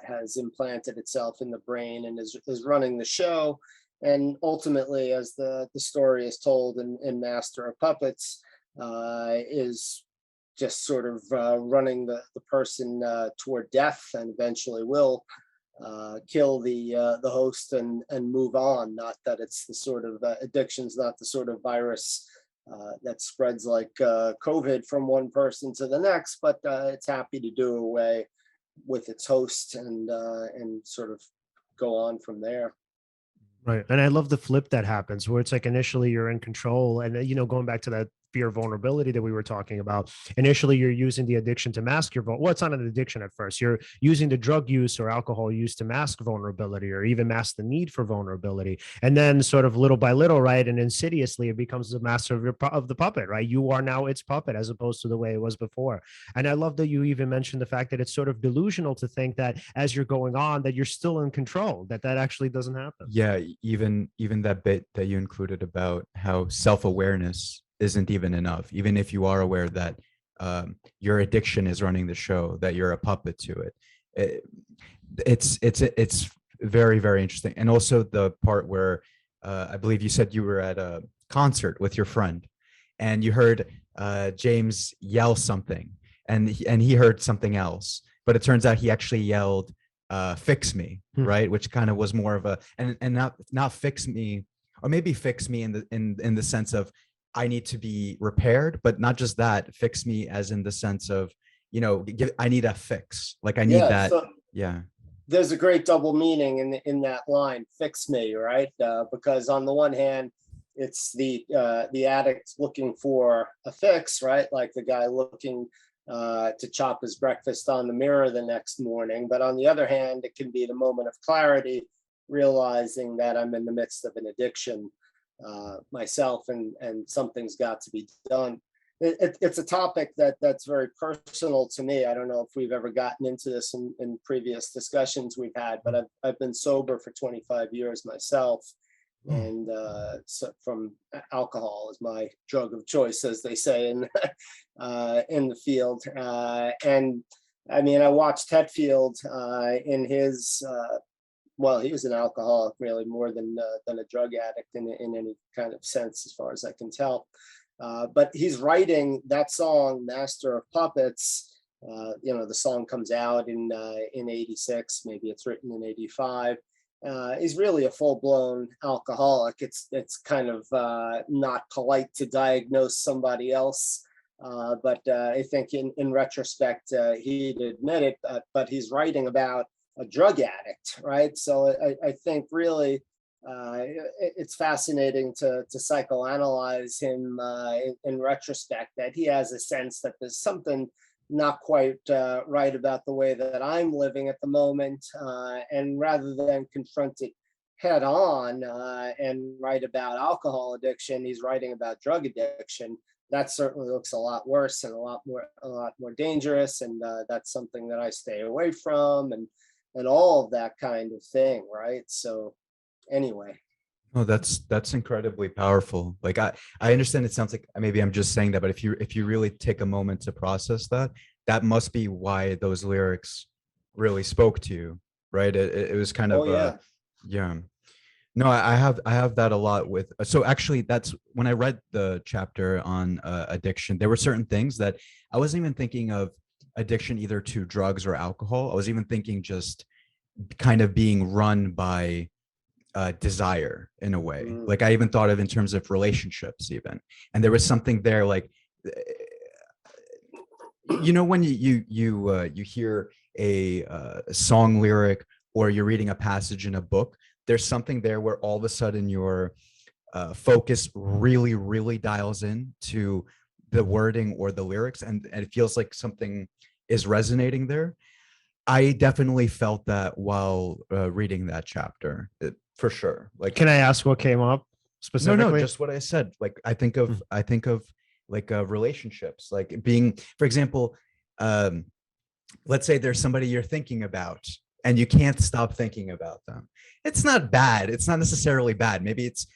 has implanted itself in the brain and is running the show. And ultimately, as the story is told in Master of Puppets, is just sort of running the person toward death, and eventually will kill the host and move on. Not that it's the sort of addiction's not the sort of virus that spreads like COVID from one person to the next, but it's happy to do away with its host and sort of go on from there. Right. And I love the flip that happens where it's like initially you're in control, and going back to that fear of vulnerability that we were talking about, initially you're using the addiction to mask your well, it's not an addiction at first. You're using the drug use or alcohol use to mask vulnerability, or even mask the need for vulnerability. And then sort of little by little, right, and insidiously it becomes the master of the puppet, right? You are now its puppet as opposed to the way it was before. And I love that you even mentioned the fact that it's sort of delusional to think that as you're going on that you're still in control, that actually doesn't happen. Yeah, even that bit that you included about how self-awareness isn't even enough, even if you are aware that your addiction is running the show, that you're a puppet to it. It's very, very interesting. And also the part where I believe you said you were at a concert with your friend and you heard James yell something, and he heard something else, but it turns out he actually yelled "fix me," right? Which kind of was more of a and not fix me, or maybe fix me in the sense of I need to be repaired, but not just that, fix me as in the sense of, I need a fix. Like I need Yeah, that. so Yeah. there's a great double meaning in that line, fix me, right? Because on the one hand, it's the addict looking for a fix, right? Like the guy looking to chop his breakfast on the mirror the next morning. But on the other hand, it can be the moment of clarity, realizing that I'm in the midst of an addiction myself, and something's got to be done. It's a topic that's very personal to me. I don't know if we've ever gotten into this in previous discussions we've had, but I've been sober for 25 years myself. And so from alcohol is my drug of choice, as they say in the field. And I mean, I watched Hetfield in his well, he was an alcoholic, really, more than a drug addict in any kind of sense, as far as I can tell. But he's writing that song, Master of Puppets. The song comes out in '86, maybe it's written in '85. He's really a full-blown alcoholic. It's kind of not polite to diagnose somebody else, but I think in retrospect he'd admit it. But he's writing about a drug addict, right? So I think really it's fascinating to psychoanalyze him in retrospect, that he has a sense that there's something not quite right about the way that I'm living at the moment, and rather than confront it head on and write about alcohol addiction, he's writing about drug addiction. That certainly looks a lot worse and a lot more dangerous, and that's something that I stay away from, and all of that kind of thing, right? So anyway. Oh, that's incredibly powerful. Like I understand it sounds like maybe I'm just saying that, but if you really take a moment to process that, that must be why those lyrics really spoke to you, right? It was kind of yeah. No, I have that a lot with. So actually, that's when I read the chapter on addiction. There were certain things that I wasn't even thinking of addiction either to drugs or alcohol. I was even thinking just kind of being run by desire in a way. Like I even thought of in terms of relationships even, and there was something there like when you hear a song lyric, or you're reading a passage in a book, there's something there where all of a sudden your focus really dials in to the wording or the lyrics, and it feels like something is resonating there. I definitely felt that while reading that chapter, for sure. Like, can I ask what came up specifically? No, just what I said. Like, I think of like relationships, like being, for example, let's say there's somebody you're thinking about and you can't stop thinking about them. It's not bad. It's not necessarily bad. Maybe it's,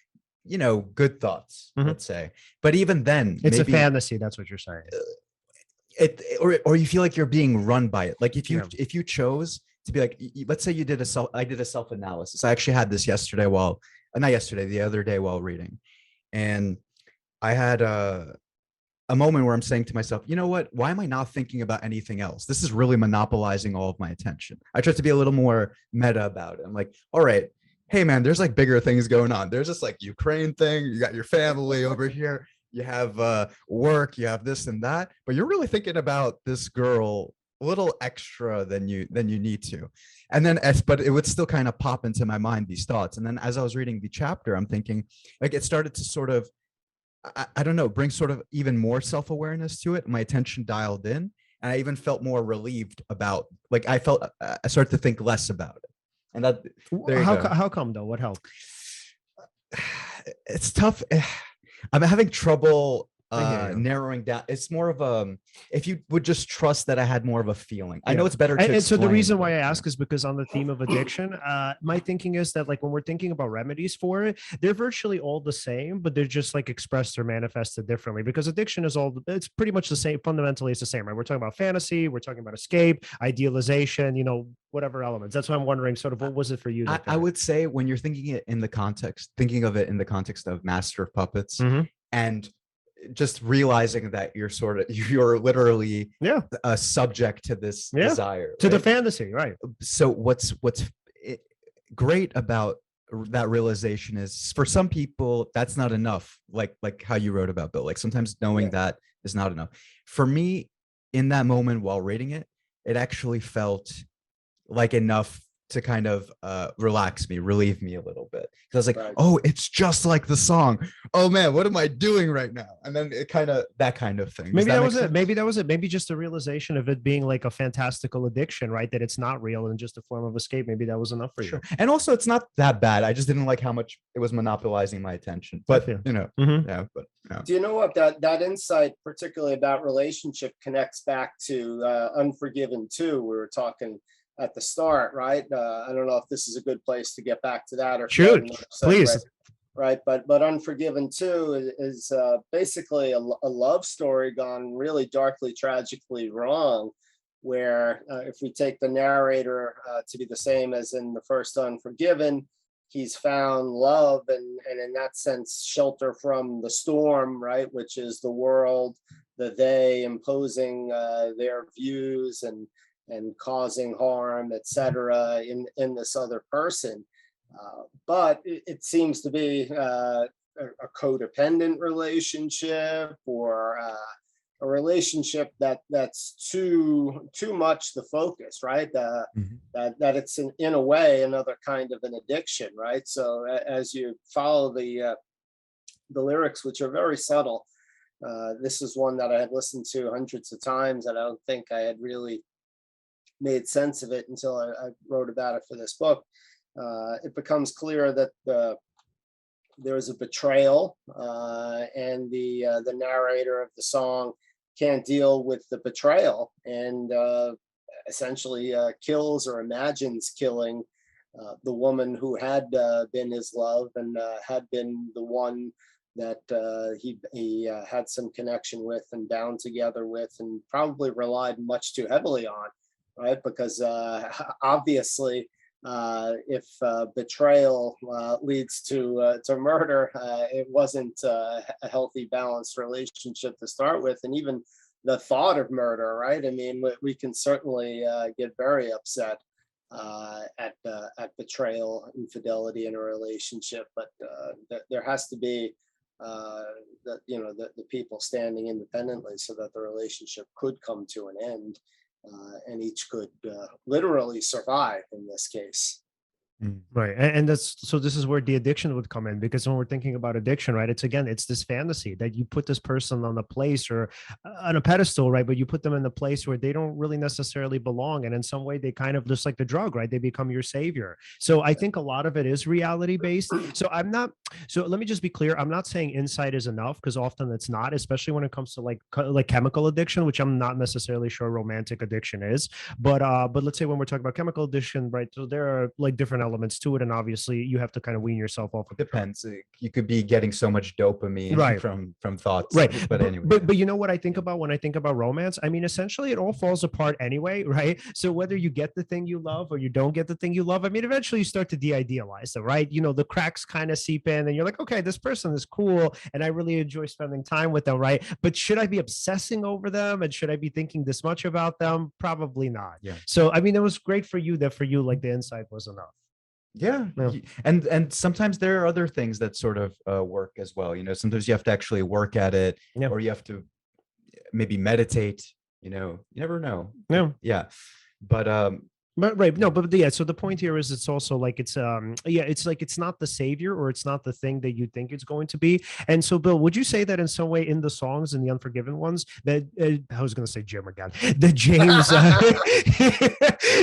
good thoughts, let's say. But even then, it's maybe a fantasy. That's what you're saying. Or you feel like you're being run by it. Like if you chose to be like, let's say I did a self-analysis. I actually had this the other day while reading. And I had a moment where I'm saying to myself, you know what? Why am I not thinking about anything else? This is really monopolizing all of my attention. I tried to be a little more meta about it. I'm like, all right, hey man, there's like bigger things going on. There's this like Ukraine thing. You got your family over here. You have work, you have this and that, but you're really thinking about this girl a little extra than you need to. And then, but it would still kind of pop into my mind, these thoughts. And then as I was reading the chapter, I'm thinking, like, it started to sort of, I don't know, bring sort of even more self-awareness to it. My attention dialed in, and I even felt more relieved about, like, I started to think less about it. And that, how come though? What helped? It's tough. I'm having trouble narrowing down. It's more of if you would just trust that I had more of a feeling. I know it's better to and so the explain, reason why I ask is because on the theme of addiction, my thinking is that, like, when we're thinking about remedies for it, they're virtually all the same, but they're just like expressed or manifested differently, because addiction is it's pretty much the same. Fundamentally, it's the same, right? We're talking about fantasy, we're talking about escape, idealization, whatever elements. That's why I'm wondering, sort of, what was it for you? I would say when you're thinking of it in the context of Master of Puppets, and just realizing that you're literally subject to this desire, to the fantasy, right? So what's great about that realization is, for some people that's not enough, like how you wrote about Bill, like sometimes knowing that is not enough. For me, in that moment while reading it, it actually felt like enough to kind of relax me, relieve me a little bit. Because I was like, Right. oh, it's just like the song. Oh man, what am I doing right now? And then it kind of, that kind of thing. Maybe that was it. Maybe that was it. Maybe just a realization of it being like a fantastical addiction, right? That it's not real and just a form of escape. Maybe that was enough for you. And also, it's not that bad. I just didn't like how much it was monopolizing my attention. But you know, yeah. But do you know what that insight, particularly about relationship, connects back to Unforgiven 2? We were talking at the start, right? I don't know if this is a good place to get back to that or shoot, please. Right, but Unforgiven 2 is basically a love story gone really darkly, tragically wrong, where if we take the narrator to be the same as in the first Unforgiven, he's found love and in that sense shelter from the storm, right, which is the world, the they imposing their views and causing harm, etc., in this other person. But it seems to be a codependent relationship, or a relationship that's too much the focus, right? That it's in a way another kind of an addiction, right? So as you follow the lyrics, which are very subtle, this is one that I had listened to hundreds of times, and I don't think I had really made sense of it until I wrote about it for this book. It becomes clear that there is a betrayal, and the narrator of the song can't deal with the betrayal, and essentially kills or imagines killing the woman who had been his love and had been the one that he had some connection with and bound together with, and probably relied much too heavily on, right? Because obviously, if betrayal leads to murder, it wasn't a healthy, balanced relationship to start with, and even the thought of murder, right? I mean, we can certainly get very upset at betrayal, infidelity in a relationship, but there has to be the people standing independently so that the relationship could come to an end. And each could literally survive in this case. Right. And that's, so this is where the addiction would come in, because when we're thinking about addiction, right, it's this fantasy that you put this person on a place or on a pedestal, right, but you put them in the place where they don't really necessarily belong, and in some way they kind of, just like the drug, right, they become your savior. So I think a lot of it is reality based. So let me just be clear, I'm not saying insight is enough, because often it's not, especially when it comes to like chemical addiction, which I'm not necessarily sure romantic addiction is, but let's say when we're talking about chemical addiction, right, so there are like different elements to it, and obviously you have to kind of wean yourself off of depends. You could be getting so much dopamine, right, from thoughts, right? But anyway, but you know what I think about when I think about romance? I mean, essentially it all falls apart anyway, right? So whether you get the thing you love or you don't get the thing you love, I mean, eventually you start to de-idealize them, right? You know, the cracks kind of seep in and you're like, okay, this person is cool and I really enjoy spending time with them, right? But should I be obsessing over them, and should I be thinking this much about them? Probably not. Yeah. So I mean, it was great for you that for you, like, the insight was enough. Yeah. And sometimes there are other things that sort of work as well. You know, sometimes you have to actually work at it, or you have to maybe meditate, you know, you never know. Yeah. But right, no, but yeah, so the point here is it's also like it's like it's not the savior, or it's not the thing that you think it's going to be. And so, Bill, would you say that in some way in the songs, in the Unforgiven ones, that I was going to say Jim again, that James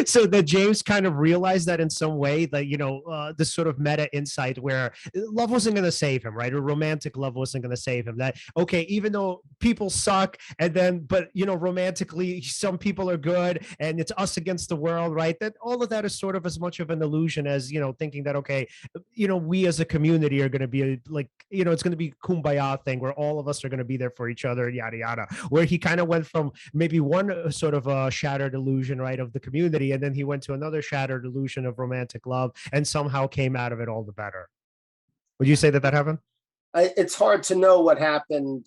so that James kind of realized that in some way, that, you know, this sort of meta insight where love wasn't going to save him, right? Or romantic love wasn't going to save him, that okay, even though people suck, and then but you know, romantically some people are good and it's us against the world, right? That all of that is sort of as much of an illusion as, you know, thinking that, okay, you know, we as a community are going to be like, you know, it's going to be kumbaya thing where all of us are going to be there for each other, yada, yada, where he kind of went from maybe one sort of a shattered illusion, right, of the community, and then he went to another shattered illusion of romantic love and somehow came out of it all the better. Would you say that happened? It's hard to know what happened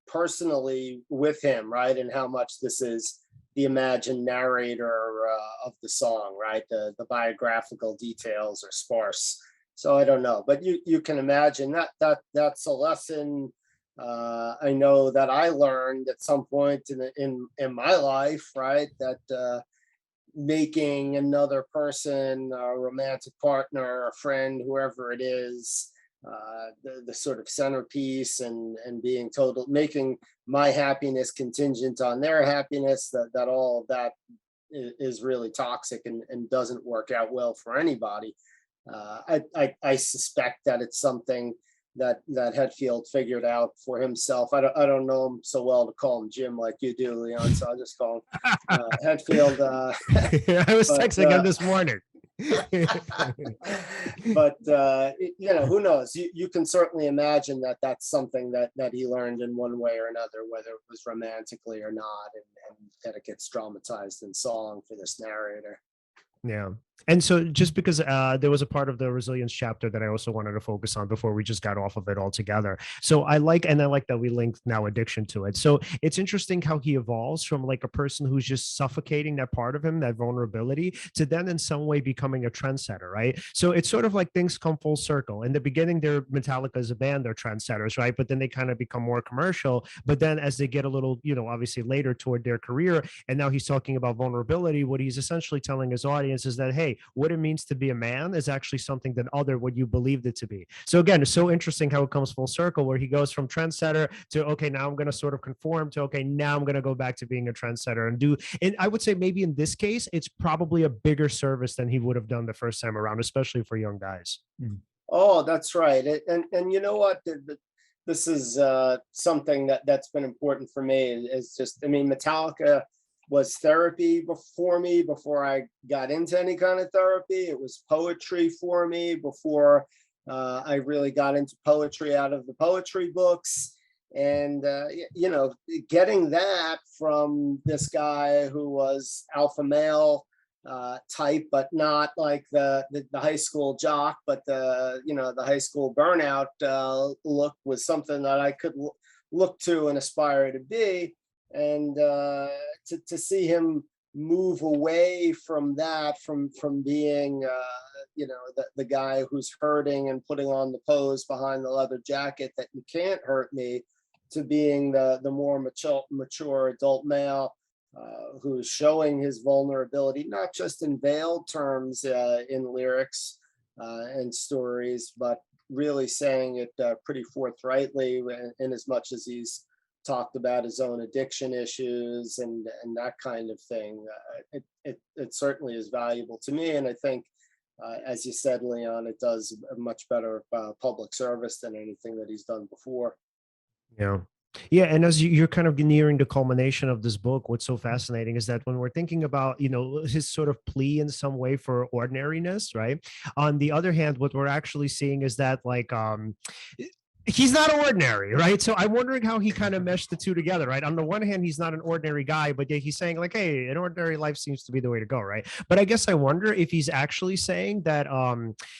personally with him, right, and how much this is the imagined narrator of the song, right? The biographical details are sparse. So I don't know, but you can imagine that's a lesson. I know that I learned at some point in my life, right? That making another person a romantic partner, a friend, whoever it is, the sort of centerpiece, and being total, making my happiness contingent on their happiness, that all of that is really toxic and doesn't work out well for anybody. I suspect that it's something that Hetfield figured out for himself. I don't know him so well to call him Jim like you do, Leon, so I'll just call him Hetfield. I was but, texting him this morning. But who knows? You can certainly imagine that that's something that he learned in one way or another, whether it was romantically or not, and that it gets dramatized in song for this narrator. Yeah. And so just because there was a part of the resilience chapter that I also wanted to focus on before we just got off of it altogether. So I like that we linked now addiction to it. So it's interesting how he evolves from like a person who's just suffocating that part of him, that vulnerability, to then in some way becoming a trendsetter, right? So it's sort of like things come full circle. In the beginning, they're Metallica as a band, they're trendsetters, right? But then they kind of become more commercial. But then as they get a little, obviously later toward their career, and now he's talking about vulnerability, what he's essentially telling his audience is that, hey, what it means to be a man is actually something that other what you believed it to be. So again, it's so interesting how it comes full circle, where he goes from trendsetter to, okay, now I'm going to sort of conform, to, okay, now I'm going to go back to being a trendsetter and I would say maybe in this case, it's probably a bigger service than he would have done the first time around, especially for young guys. Oh, that's right. And you know what? This is something that's been important for me, is just, I mean, Metallica was therapy for me before I got into any kind of therapy. It was poetry for me before I really got into poetry out of the poetry books. And, getting that from this guy who was alpha male type, but not like the high school jock, but the high school burnout look, was something that I could look to and aspire to be. And to see him move away from that, from being the guy who's hurting and putting on the pose behind the leather jacket that you can't hurt me, to being the more mature adult male who's showing his vulnerability, not just in veiled terms in lyrics and stories, but really saying it pretty forthrightly, in as much as he's talked about his own addiction issues and that kind of thing. It certainly is valuable to me, and I think, as you said, Leon, it does a much better public service than anything that he's done before. Yeah. Yeah, and as you're kind of nearing the culmination of this book, what's so fascinating is that when we're thinking about, his sort of plea in some way for ordinariness, right? On the other hand, what we're actually seeing is that, like, he's not ordinary, right? So I'm wondering how he kind of meshed the two together, right? On the one hand, he's not an ordinary guy, but yet he's saying like, hey, an ordinary life seems to be the way to go, right? But I guess I wonder if he's actually saying that,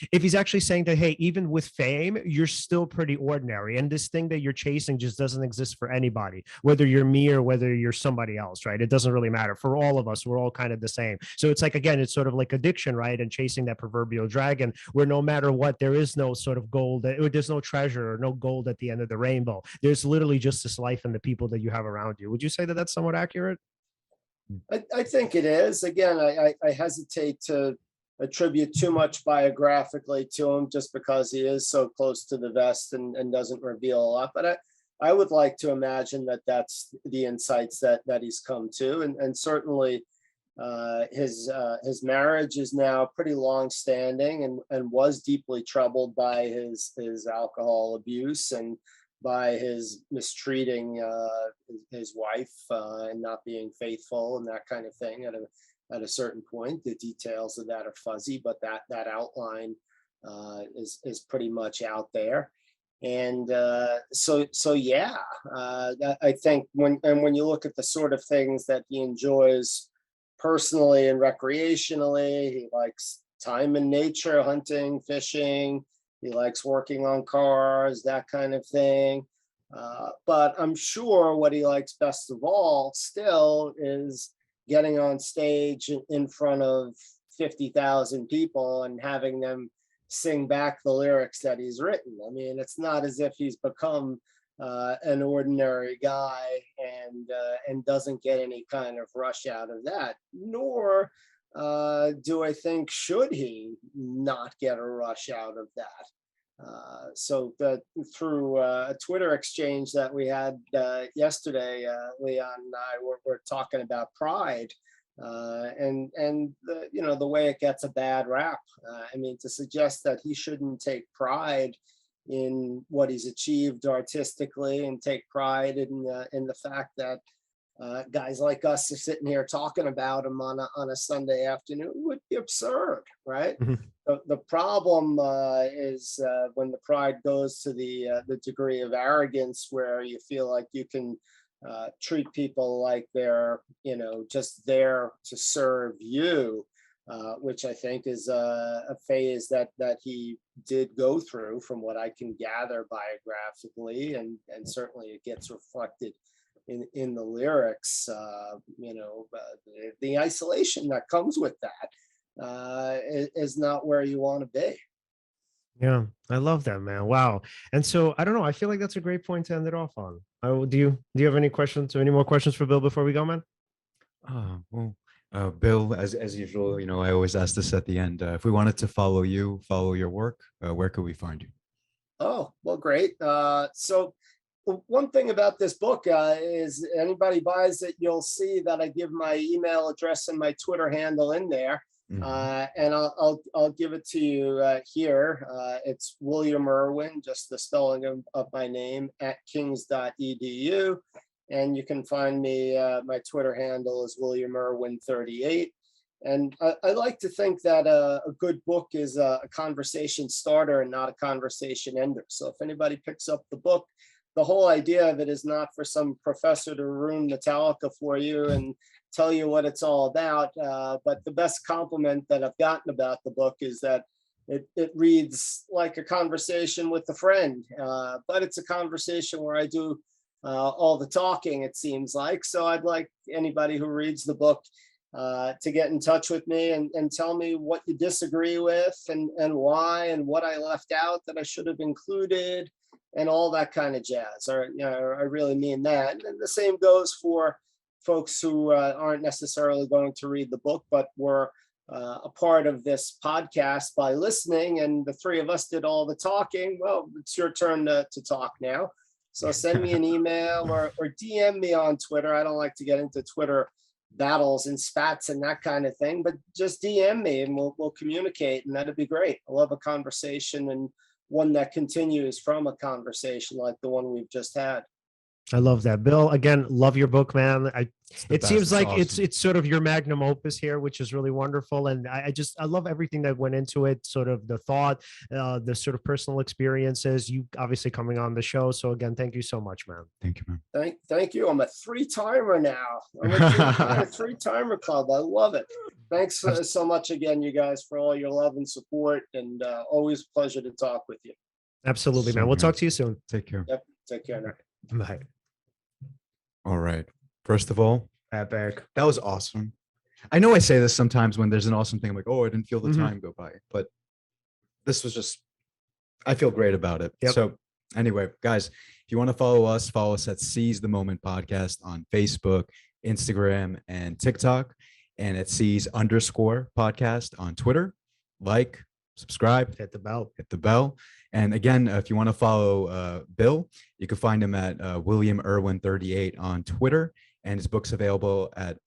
hey, even with fame, you're still pretty ordinary, and this thing that you're chasing just doesn't exist for anybody, whether you're me or whether you're somebody else, right? It doesn't really matter. For all of us, we're all kind of the same. So it's like, again, it's sort of like addiction, right? And chasing that proverbial dragon, where no matter what, there is no sort of gold, there's no treasure or no gold at the end of the rainbow. There's literally just this life and the people that you have around you. Would you say that that's somewhat accurate? I think it is. Again, I hesitate to attribute too much biographically to him, just because he is so close to the vest and doesn't reveal a lot. But I would like to imagine that that's the insights that he's come to, and certainly his marriage is now pretty long-standing, and was deeply troubled by his alcohol abuse and by his mistreating his wife and not being faithful and that kind of thing. At a certain point, the details of that are fuzzy, but that outline is pretty much out there. And so yeah, I think when you look at the sort of things that he enjoys personally and recreationally, he likes time in nature, hunting, fishing. He likes working on cars, that kind of thing. But I'm sure what he likes best of all still is getting on stage in front of 50,000 people and having them sing back the lyrics that he's written. I mean, it's not as if he's become an ordinary guy and doesn't get any kind of rush out of that, nor do I think should he not get a rush out of that. So through a Twitter exchange that we had yesterday, Leon and I were talking about pride, and the way it gets a bad rap. I mean, to suggest that he shouldn't take pride in what he's achieved artistically and take pride in the fact that guys like us are sitting here talking about him on a Sunday afternoon would be absurd, right? Mm-hmm. The problem is when the pride goes to the degree of arrogance where you feel like you can treat people like they're just there to serve you, which I think is a phase that he did go through, from what I can gather biographically, and certainly it gets reflected in the lyrics. The isolation that comes with that is not where you want to be. Yeah, I love that, man. Wow. And so I don't know. I feel like that's a great point to end it off on. Do you have any questions or any more questions for Bill before we go, man? Bill, as usual, I always ask this at the end. If we wanted to follow your work, where could we find you? Oh, well, great. So one thing about this book is anybody buys it, you'll see that I give my email address and my Twitter handle in there. And I'll give it to you here. It's William Irwin, just the spelling of my name, at kings.edu. And you can find me, my Twitter handle is William Irwin 38. And I like to think that a good book is a conversation starter and not a conversation ender. So if anybody picks up the book, the whole idea of it is not for some professor to ruin Metallica for you and tell you what it's all about. But the best compliment that I've gotten about the book is that it reads like a conversation with a friend, but it's a conversation where I do all the talking, it seems like. So I'd like anybody who reads the book to get in touch with me and tell me what you disagree with and why, and what I left out that I should have included, and all that kind of jazz. Or, I really mean that. And the same goes for folks who aren't necessarily going to read the book, but were a part of this podcast by listening, and the three of us did all the talking. Well, it's your turn to talk now. So send me an email or DM me on Twitter. I don't like to get into Twitter battles and spats and that kind of thing, but just DM me and we'll communicate, and that'd be great. I love a conversation, and one that continues from a conversation like the one we've just had. I love that, Bill. Again, love your book, man. It seems like awesome. it's sort of your magnum opus here, which is really wonderful. And I love everything that went into it. Sort of the thought, the sort of personal experiences. You obviously coming on the show. So again, thank you so much, man. Thank you, man. Thank you. I'm a three-timer now. I'm a three-timer club. I love it. Thanks so much again, you guys, for all your love and support, and always a pleasure to talk with you. Absolutely, man. We'll talk to you soon. Take care. Yep. Take care now. Bye. All right. First of all, Epic. that was awesome. I know I say this sometimes when there's an awesome thing. I'm like, oh, I didn't feel the time go by. But this was just, I feel great about it. Yep. So anyway, guys, if you want to follow us at Seize the Moment Podcast on Facebook, Instagram, and TikTok, and at Seize_podcast on Twitter. Like, subscribe, Hit the bell. And again, if you want to follow Bill, you can find him at William Irwin 38 on Twitter, and his book's available at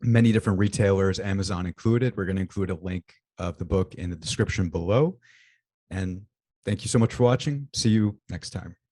many different retailers, Amazon included. We're going to include a link of the book in the description below. And thank you so much for watching. See you next time.